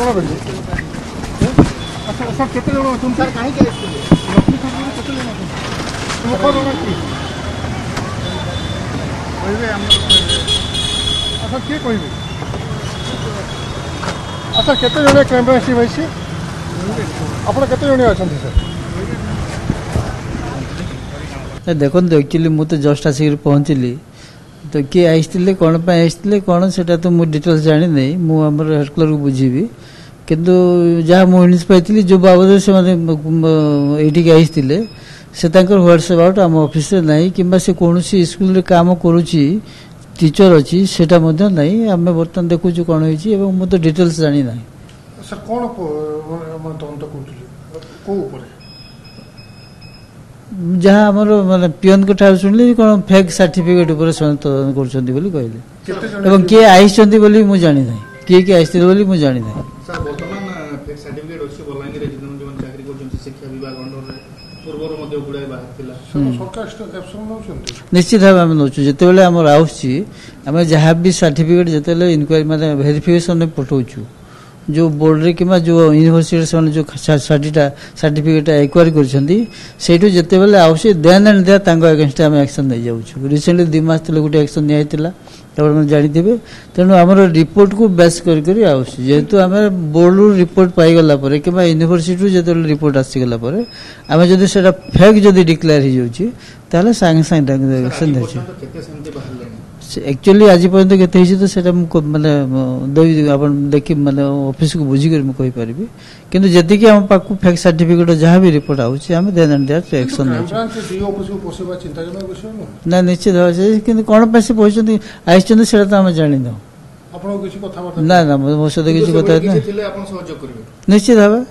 sir केते जण अछन sir काहे के लक्ष्मी ठाकुर केते जण अछन तुम कोन जण की कहबे हम अच्छा के कहबे अच्छा केते जण क्राइम वैसी आपण केते जण अछन सर देखो एक्चुअली मु तो जस्ट आसिक पहुँचली तो किए आसते कौन आसते कौन से तो मुझे डिटेल्स जानी नहीं मुझे हेड क्लर्क को बुझीबी किंतु जहाँ मुझे पाई जो बाबद से ये आसते से व्हाट्स अबाउट आम ऑफिस ना कि कौन स्कूल काम करुच्ची टीचर अच्छी सेटा नहीं आम बर्तमान देखु कौन हो तो डिटेल्स जानी ना सर कौन जहाँ आम माने पियन को ठार शुणिली कौन फेक सर्टिफिकेट कर कहले किए आई जानी ना किए किए आसते मुझे जानी ना निश्चित भाव आम नौ जिते आम आम जहाँ भी सर्टिफिकेट जिते इनक्वारी माने वेरिफिकेशन पठाऊँ जो बोर्ड रे कि जो यूनिवर्सिटी से जो सर्टिफिकेट एक्वायर कर जिते बेले आउे देन एंड देयर अगेंस्ट आम एक्शन नहीं जाऊँ रिसेंटली 2 मास तले गोटे एक्शन निया जानते तेणु आम रिपोर्ट को बेस जेहेतु आम बोर्ड रु रिपोर्ट पाईगला कि यूनिवर्सिटी जो रिपोर्ट आसीगला आम जदि से फेक जदि डिक्लेयर हो जाए सांगे सांगे एक्शन एक्चुअली आज पर्यंत केते तो सेटा माने देखी माने ऑफिस को बुझी कर कहि परबी किंतु जति कि हम पाकू फेक सर्टिफिकेट जहाँ भी रिपोर्ट आउची हम देन एंड दैट एक्शन ना निश्चित भाव से किंतु कोन पैसे पहुंचती आइछन सेटा तो हम जानि न आपन किछि कथा ना ना मो सहित किछि कथा निश्चित भाव